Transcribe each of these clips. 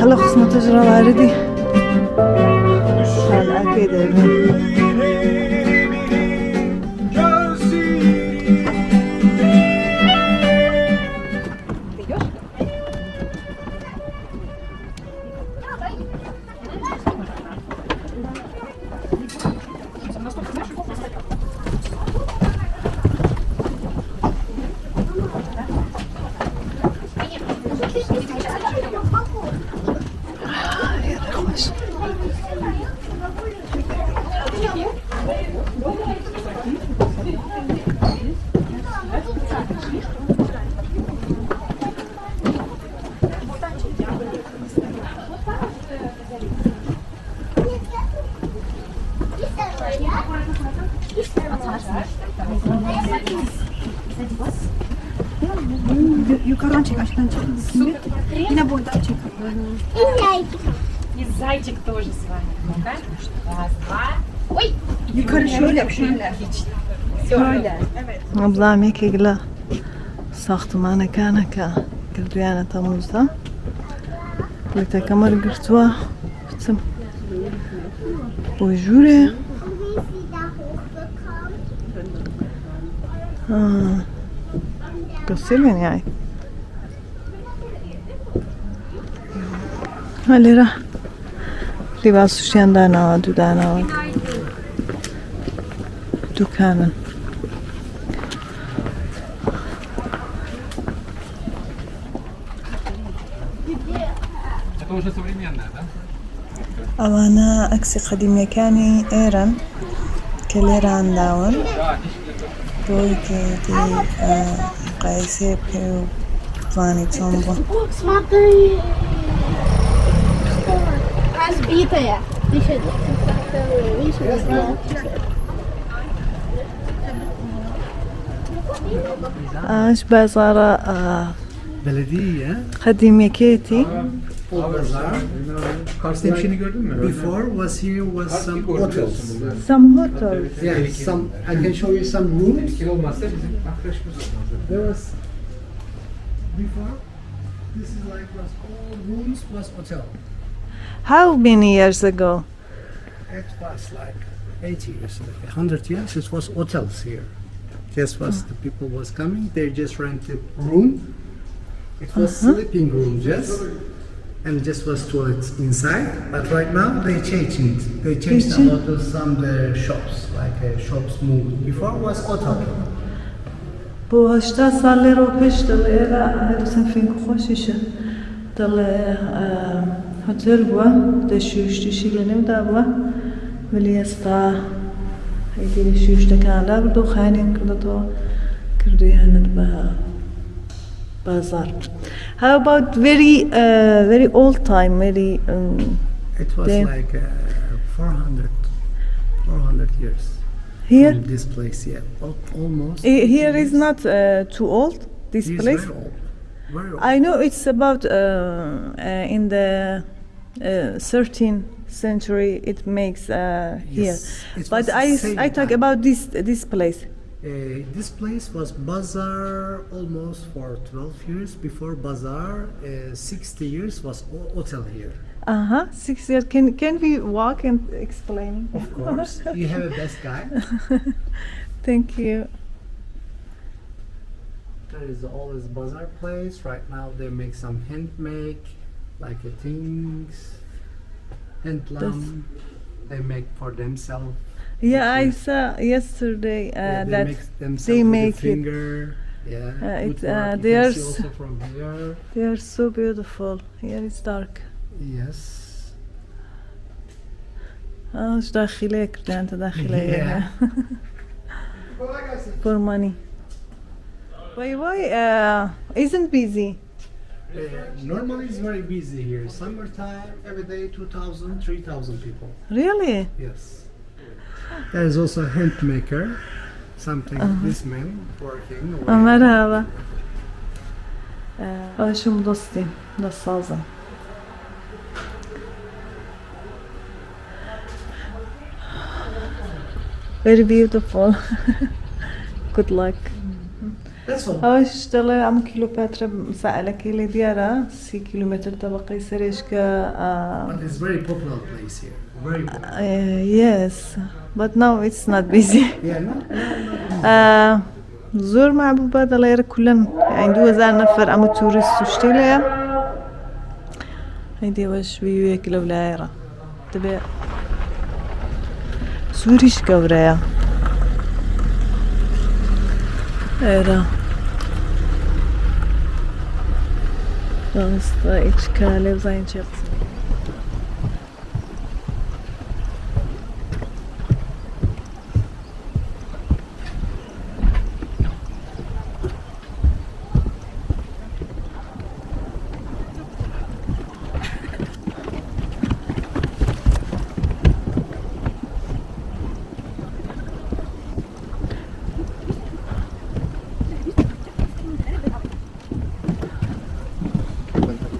هلا خصنا تجرى واردي هلا كده Yukarıdan çek, aşağıdan çek. Yine buradan çek. И зайчик тоже с вами. Да? Раз, два. Ой! Yukarı şöyle yap, şöyle. Şöyle. Ablam yekigla ساختمان كانك كردويانا تموزا لتا كمر قرتوا فتم وجوري قصيلين يعني هالي راح لباس وشيان دانا ودانا دكانا Это уже современная, да? أوانا أكسي قديمة كاني إيران كليران داون دوي كيدي قايسي بيو плане цомбо. Смотри. Разбитая. اش بازارة Belediye. قديمة كيتي. Kars'ta bir şeyini gördün mü? Before was here was some hotels. Some hotels. Yeah, some. I can show you some rooms. Tehlikeli olmazsa bizim arkadaşımız olmaz. There was before. This is like was all rooms was hotel. How many years ago? It was like 80 years, 100 years. It was hotels here. Just was the people was coming. They just rented room. It was sleeping room just. And just was toilets inside, but right now they changed it. They changed a lot of some shops, like shops moved. Before was hotel. بو هشتا سالي رو پیش دل ایرا هرسن فين خوشیشه دل هتل بوا دشوش شیلنیم دا بوا ولی استا هیدی شوش دکان لا بردو خانیم کده تو کردو یاند با بازار. How about very old time, very It was like 400 years. here? From this place, yeah, almost. Here is not too old, this It is place? very old. Very old. I know it's about in the 13th century it makes here, Yes, it but was same I talk time. about this place. This place was bazaar almost for 12 years. Before bazaar, 60 years was hotel here. 6 years. Can we walk and explain? Of course, you have a best guy. Thank you. There is always bazaar place. Right now they make some handmade, like things, handloom. They make for themselves. Yeah, I saw yesterday Yeah, they that make themselves they with make a it. finger. Yeah, it, woodwork. You they can are see s- also from here. They are so beautiful. Here it's dark. Yes. ايش داخلية كده انت داخلية Yeah. for money. Why isn't busy? Normally it's very busy here. Summertime, every day 2,000, 3,000 people. Really? Yes. There is also a hand maker. Something this man working. away. مرحبا. شو دوستي نصازة. Very beautiful. Good luck. That's all. أوش دلي عم كيلومتر مساءلة كيلي ديارة 6 كيلومتر طبقي سريش كا But it's very popular place here. Very popular. yes but now it's not busy Yeah, no. زور معبوبة دلي كلن عنده وزار نفر أم تورست وشتيلة هيدي وش بيوية كيلو ولايرة تبي سوريش كوريا Era. Dosta içkale uzayın çapsın.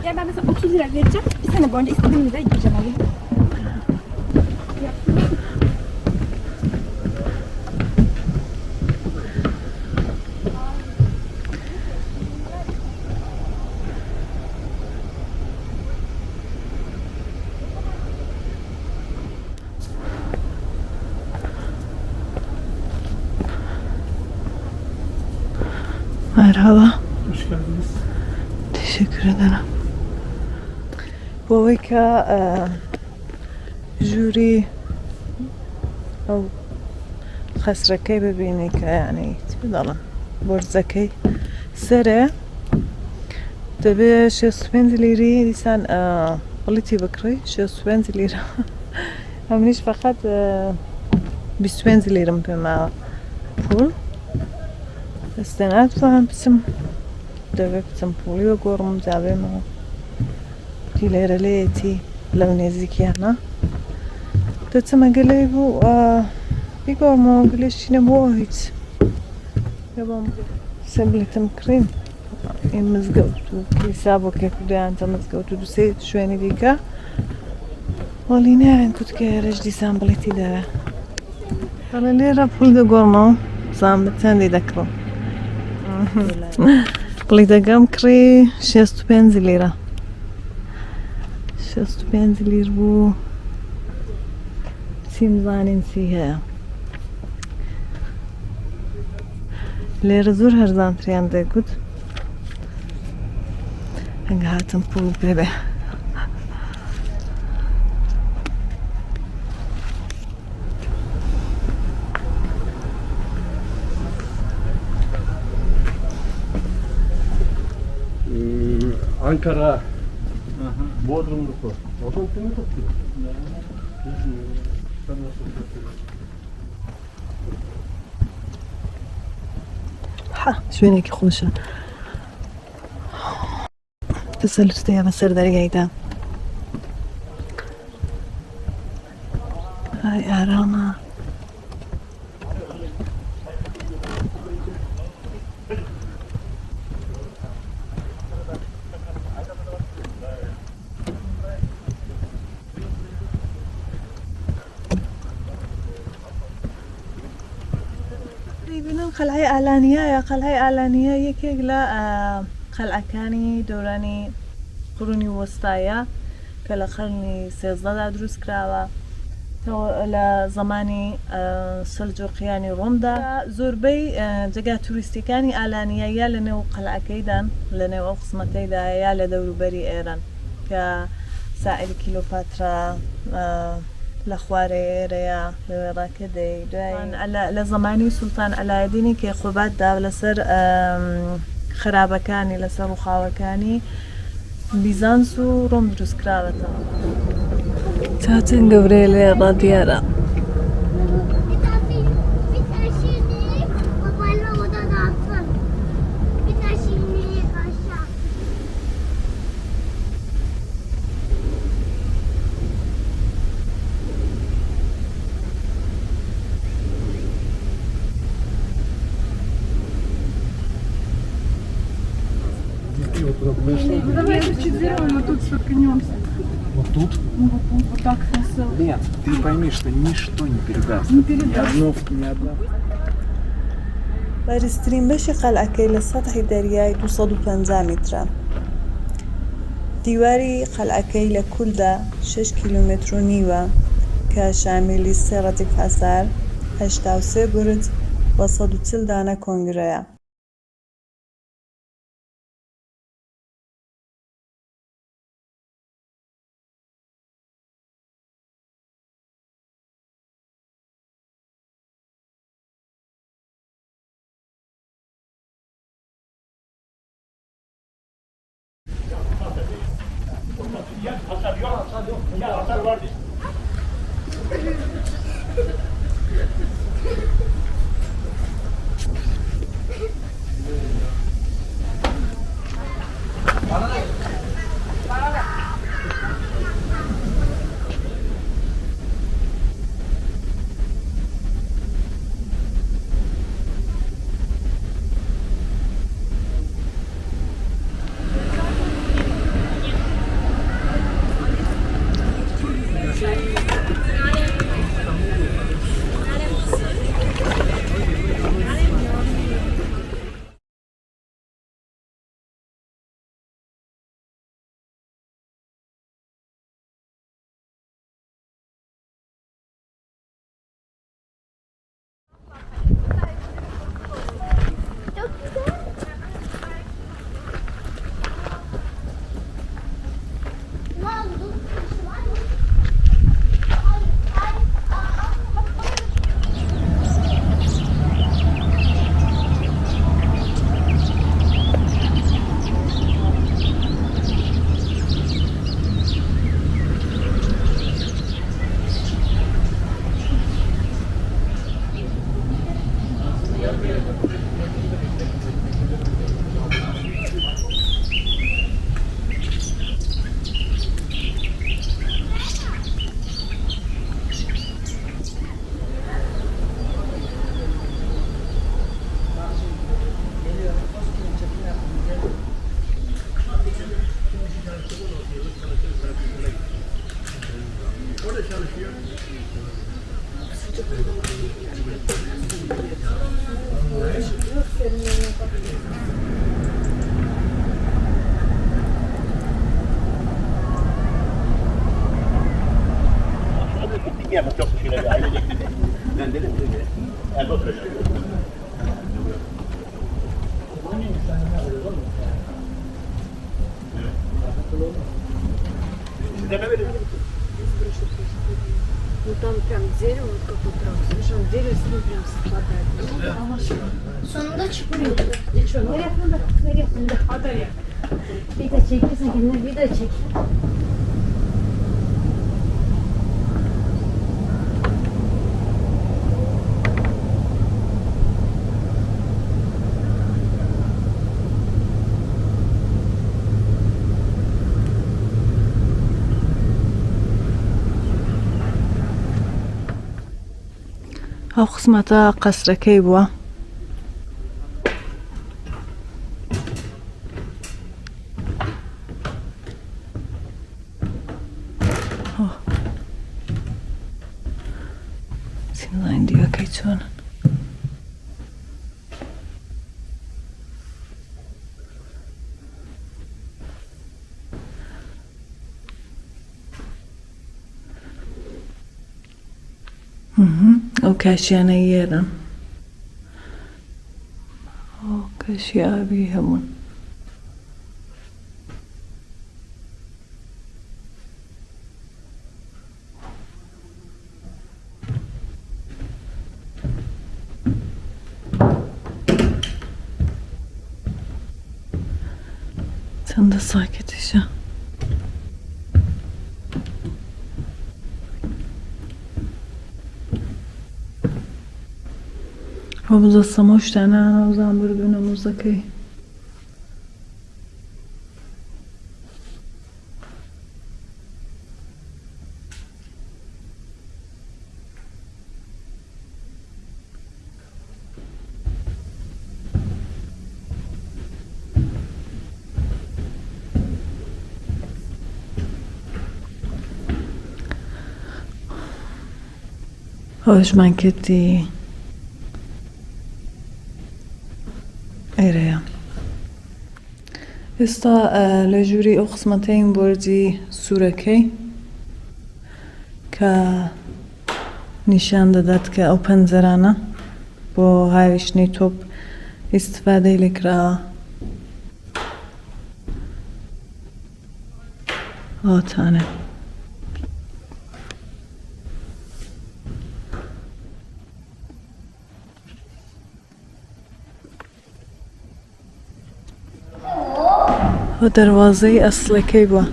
Ya ben mesela 30 lira vereceğim. Bir sene boyunca istediğim yere gideceğim abi. Merhaba. Hoş geldiniz. Teşekkür ederim. Bu ka جوري أو خسركي ببينك يعني تبدأ برزكي سرة تبي شو سبنزليري لسان قلتي بكري شو سبنزليرا همنيش فقط بسبنزليرم بما بول استناد فهم بسم تبي بسم بولي وقورم زابي ما تيليرا ليتي لو نزيكي أنا تتسمى قليبو بيقول ما قليش شنو موهيت يبغى سبلي تمكرين مزقوتو كيسابو كيكودي أنت مزقوتو دوسيت شويني ديكا والله نعم كنت كيرج دي سامبليتي دا قال لي رابول دو قرما سامبتان دي دكرو قلي دا قام كري شيستو بنزليرا شيستو بنزلير بو سيمزانين فيها ليرزور هرزان تريان ديكود هنقهاتم بول بيبي Ankara, Bodrum'luk o. Oradan kimi topluyor? شوينك خوشة تسلسل يا بسر درجة هاي أراما قلعة إعلانية يا قلعة إعلانية يكيك لا قلعة كاني دوراني قروني وسطايا كلا قرني سيزداد دروس كراوة لا زماني سلجوقياني رومدا زوربي جگا توريستيكاني إعلانية يا لنو قلعة كيدان لنو قسمتي دا يا لدورو بري إيران كسائل كيلوباترا لخواري ريا لراكدي دوين على لزماني سلطان علاديني كي خبات دا لسر خرابكاني لسر وخاوكاني بيزانس وروم دروس كراوتا تاتن قبريلي راديارا Давай четвером, мы тут споткнемся. Вот тут? Ну вот так красиво. Нет, ты пойми, что ничто не передаст. Не передаст. Ни одно. بەرزترین بەشی قەلعەکەی لە سەطحی دەریای 250 مترە. دیواری قەلعەکەی لە کولدا 6 کیلومتر و نیوە کە شامیلی 3 ڕەتیف حەسار، 83 برج و 140 دانە کۆنگرەیە. Ну там прям дерево вот какое-то прям, совершенно дерево с ним прям совпадает. Sonunda çıkıyor. Nereye? Adaya. Bir de çekirsin kendine, bir de çek. ئەو قسمەتە قەسرەکەی بووە. سینزای دیوەکەی چۆنن. ئەو کاشیانە یێرن، ئەو کەشی ئابی هەموون. چەندە ساکێتیشە. ئەو بزەستەمە شتانە ناوزان بردبوونە مۆزەکەی. ئەوەشمان کردی ئێستا لە ژووری ئەو قسمەتەین بۆرجی سوورەکەی کە نیشان دەدات کە ئەو پەنجەرانە بۆ هاویشتنی تۆپ ئیستفادەی لێکراوە. ئەوتانە ئەو دەروازەی ئەسڵەکەی بووە.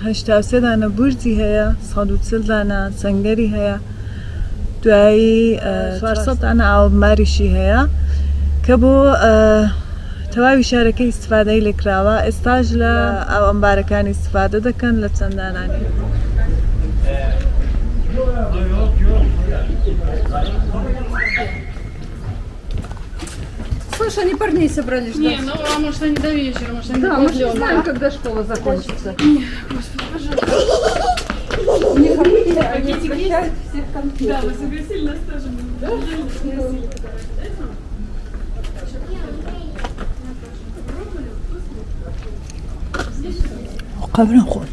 هەشتا سێ دانە بورجی هەیە، 140 دانە سەنگەری هەیە، دوایی 400 دانە ئاوماریشی هەیە کە بۆ تەواوی شارەکەی ئیستفادەی لێکراوە. ئێستاش لە ئاو ئەمبارەکانی ئیستفادە دەکەن لە چەند دانانی. Слушай, они парней собрались ждать. Не, ну а может они до вечера, может они Да, до мы же подлёна. знаем, когда школа закончится. Господи, пожалуйста. У них они Пакетик всех Да, вы согласили нас тоже. Да? قبرن خۆن.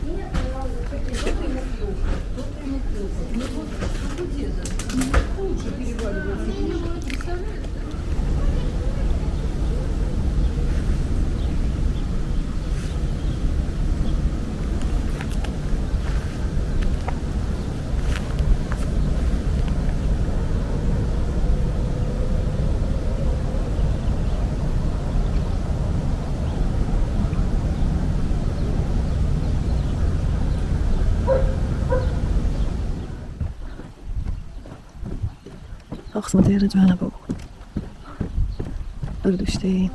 ئەو قسمەتەیە جوانە بۆ بەردوشتەی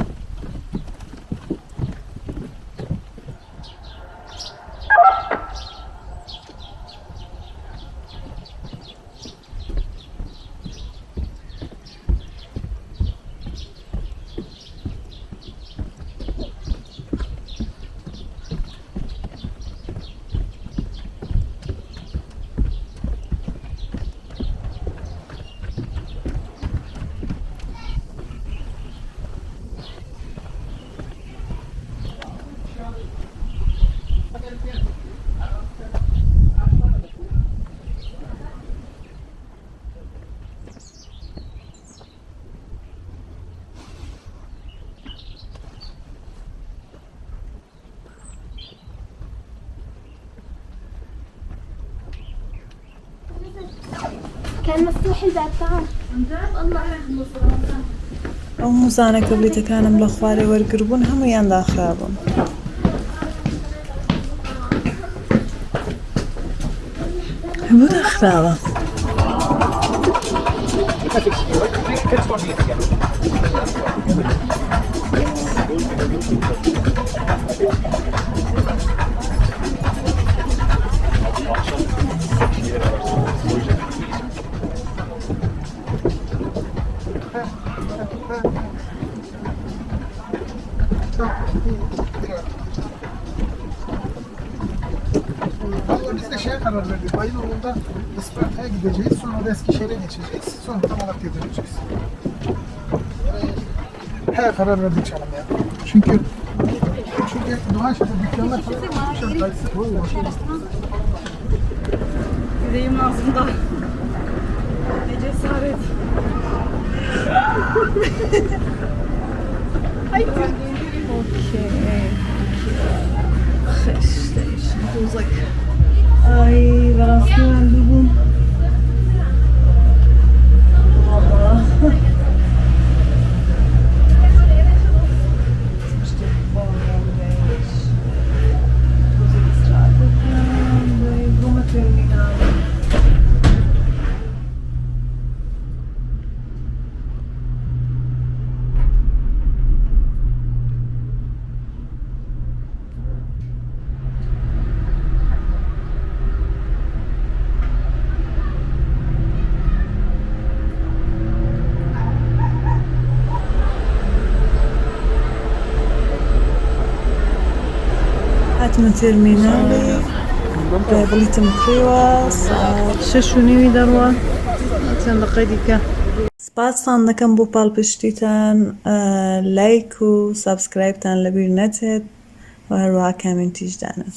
كان مفتوح الباب تعال. الله يحفظك. ئەو موزانە کە بلیتەکانم لە خوارێ وەرگربوون هەموویان داخرابوون. هەموو داخراوە. Vallahi biz de şeye karar verdik. Ayın 10'unda İsparta'ya gideceğiz. Sonra da Eskişehir'e geçeceğiz. Sonra da Malatya'ya döneceğiz. He karar verdik canım ya. Çünkü Doğan şimdi dükkanlar falan Yüreğim ağzımda. Ne cesaret. Haydi. Okay. It was like, ay, verasyon dubum. Allah. هاتنا ترمينالي بلیتم کڕیوە ساعت 6:30 دەڕوە چەند دقەی دیکە. سپاسان دەکەم بۆ پاڵپشتیتان، لایک و سابسکرایبتان لەبیر نەچێت و هەروەها کامنتیش دانن.